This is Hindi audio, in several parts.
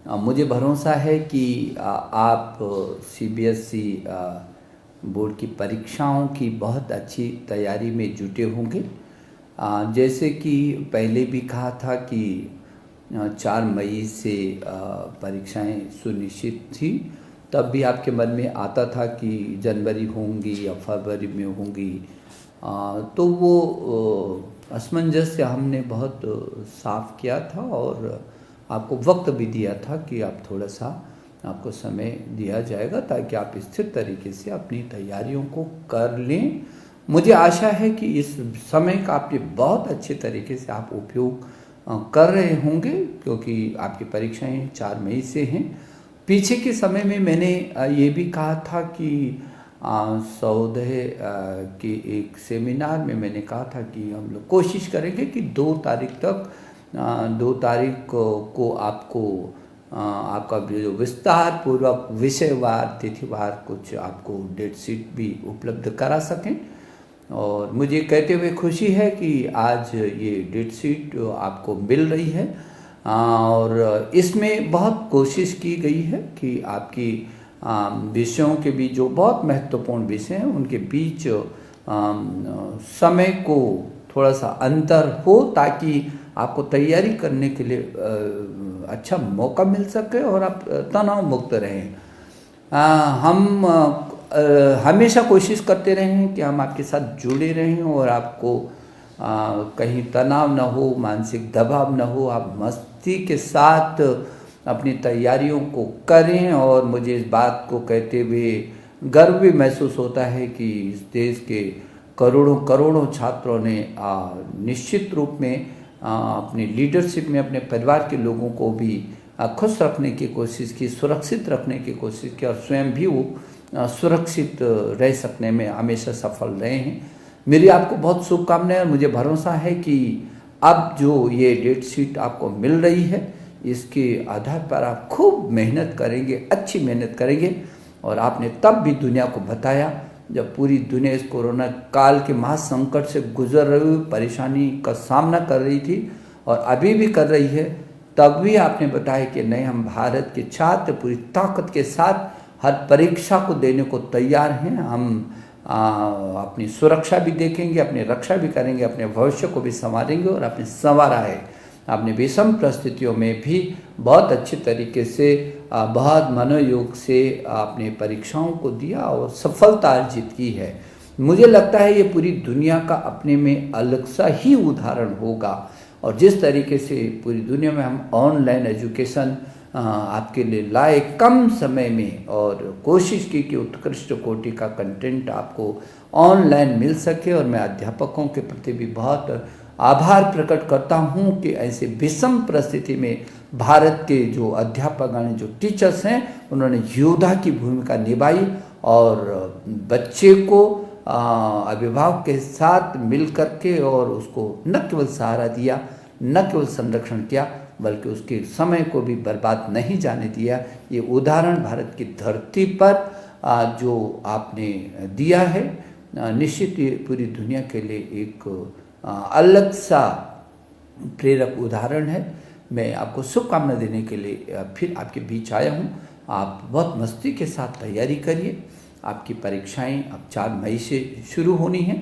मुझे भरोसा है कि आप सीबीएसई बोर्ड की परीक्षाओं की बहुत अच्छी तैयारी में जुटे होंगे। जैसे कि पहले भी कहा था कि 4 मई से परीक्षाएं सुनिश्चित थी। तब भी आपके मन में आता था कि जनवरी होंगी या फरवरी में होंगी। तो वो असमंजस हमने बहुत साफ किया था और आपको वक्त भी दिया था कि आप थोड़ा सा आपको समय दिया जाएगा ताकि आप स्थिर तरीके से अपनी तैयारियों को कर लें। मुझे आशा है कि इस समय का आप ये बहुत अच्छे तरीके से आप उपयोग कर रहे होंगे, क्योंकि आपकी परीक्षाएं 4 मई से हैं। पीछे के समय में मैंने ये भी कहा था कि सौदे के एक सेमिनार में मैंने कहा था कि हम लोग कोशिश करेंगे कि 2 तारीख तक 2 तारीख को आपको आपका जो विस्तार पूर्वक विषयवार तिथिवार कुछ आपको डेट शीट भी उपलब्ध करा सकें। और मुझे कहते हुए खुशी है कि आज ये डेट शीट आपको मिल रही है और इसमें बहुत कोशिश की गई है कि आपकी विषयों के बीच जो बहुत महत्वपूर्ण विषय हैं उनके बीच समय को थोड़ा सा अंतर हो ताकि आपको तैयारी करने के लिए अच्छा मौका मिल सके और आप तनाव मुक्त रहें। हम हमेशा कोशिश करते रहे हैं कि हम आपके साथ जुड़े रहें और आपको कहीं तनाव ना हो, मानसिक दबाव ना हो, आप मस्ती के साथ अपनी तैयारियों को करें। और मुझे इस बात को कहते हुए गर्व भी महसूस होता है कि इस देश के करोड़ों करोड़ों छात्रों ने निश्चित रूप में अपनी लीडरशिप में अपने परिवार के लोगों को भी खुश रखने की कोशिश की, सुरक्षित रखने की कोशिश की और स्वयं भी वो सुरक्षित रह सकने में हमेशा सफल रहे हैं। मेरी आपको बहुत शुभकामनाएं और मुझे भरोसा है कि अब जो ये डेट शीट आपको मिल रही है इसके आधार पर आप खूब मेहनत करेंगे, अच्छी मेहनत करेंगे। और आपने तब भी दुनिया को बताया जब पूरी दुनिया इस कोरोना काल के महासंकट से गुजर रही हुई परेशानी का सामना कर रही थी और अभी भी कर रही है, तब भी आपने बताया कि नहीं, हम भारत के छात्र पूरी ताकत के साथ हर परीक्षा को देने को तैयार हैं। हम अपनी सुरक्षा भी देखेंगे, अपनी रक्षा भी करेंगे, अपने भविष्य को भी संवारेंगे और आपने संवारा है। आपने विषम परिस्थितियों में भी बहुत अच्छे तरीके से बहुत मनोयोग से आपने परीक्षाओं को दिया और सफलता अर्जित की है। मुझे लगता है ये पूरी दुनिया का अपने में अलग सा ही उदाहरण होगा। और जिस तरीके से पूरी दुनिया में हम ऑनलाइन एजुकेशन आपके लिए लाए कम समय में और कोशिश की कि उत्कृष्ट कोटि का कंटेंट आपको ऑनलाइन मिल सके, और मैं अध्यापकों के प्रति भी बहुत आभार प्रकट करता हूँ कि ऐसे विषम परिस्थिति में भारत के जो अध्यापक जो टीचर्स हैं उन्होंने योद्धा की भूमिका निभाई और बच्चे को अभिभावक के साथ मिल करके और उसको न केवल सहारा दिया, न केवल संरक्षण किया, बल्कि उसके समय को भी बर्बाद नहीं जाने दिया। ये उदाहरण भारत की धरती पर जो आपने दिया है, निश्चित ये पूरी दुनिया के लिए एक अलग सा प्रेरक उदाहरण है। मैं आपको शुभकामना देने के लिए फिर आपके बीच आया हूँ। आप बहुत मस्ती के साथ तैयारी करिए। आपकी परीक्षाएं अब 4 मई से शुरू होनी हैं।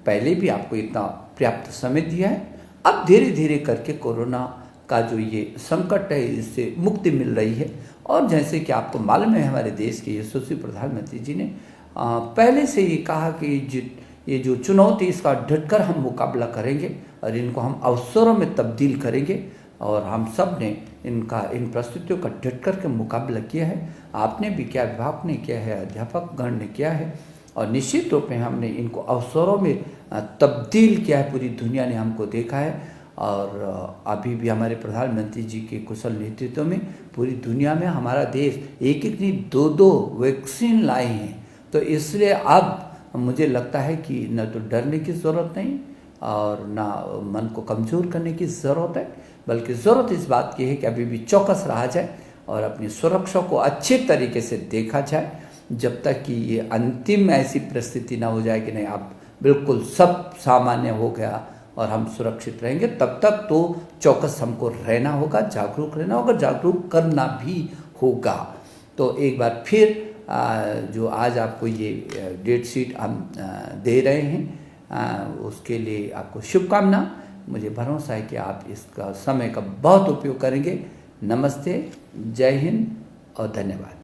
पहले भी आपको इतना पर्याप्त समय दिया है। अब धीरे धीरे करके कोरोना का जो ये संकट है इससे मुक्ति मिल रही है। और जैसे कि आपको मालूम है, हमारे देश के यशस्वी प्रधानमंत्री जी ने पहले से ये कहा कि ये जो चुनौती इसका डटकर हम मुकाबला करेंगे और इनको हम अवसरों में तब्दील करेंगे। और हम सब ने इन परिस्थितियों का डटकर के मुकाबला किया है। आपने भी किया, विभाग ने किया है, अध्यापक गण ने किया है और निश्चित रूप में हमने इनको अवसरों में तब्दील किया है। पूरी दुनिया ने हमको देखा है और अभी भी हमारे प्रधानमंत्री जी के कुशल नेतृत्व में पूरी दुनिया में हमारा देश एक नहीं 2-2 वैक्सीन लाए हैं। तो इसलिए अब मुझे लगता है कि न तो डरने की ज़रूरत नहीं और ना मन को कमज़ोर करने की ज़रूरत है, बल्कि ज़रूरत इस बात की है कि अभी भी चौकस रहा जाए और अपनी सुरक्षा को अच्छे तरीके से देखा जाए, जब तक कि ये अंतिम ऐसी परिस्थिति ना हो जाए कि नहीं अब बिल्कुल सब सामान्य हो गया और हम सुरक्षित रहेंगे। तब तक तो चौकस हमको रहना होगा, जागरूक रहना होगा, जागरूक करना भी होगा। तो एक बार फिर जो आज आपको ये डेट शीट हम दे रहे हैं उसके लिए आपको शुभकामना। मुझे भरोसा है कि आप इसका समय का बहुत उपयोग करेंगे। नमस्ते, जय हिंद और धन्यवाद।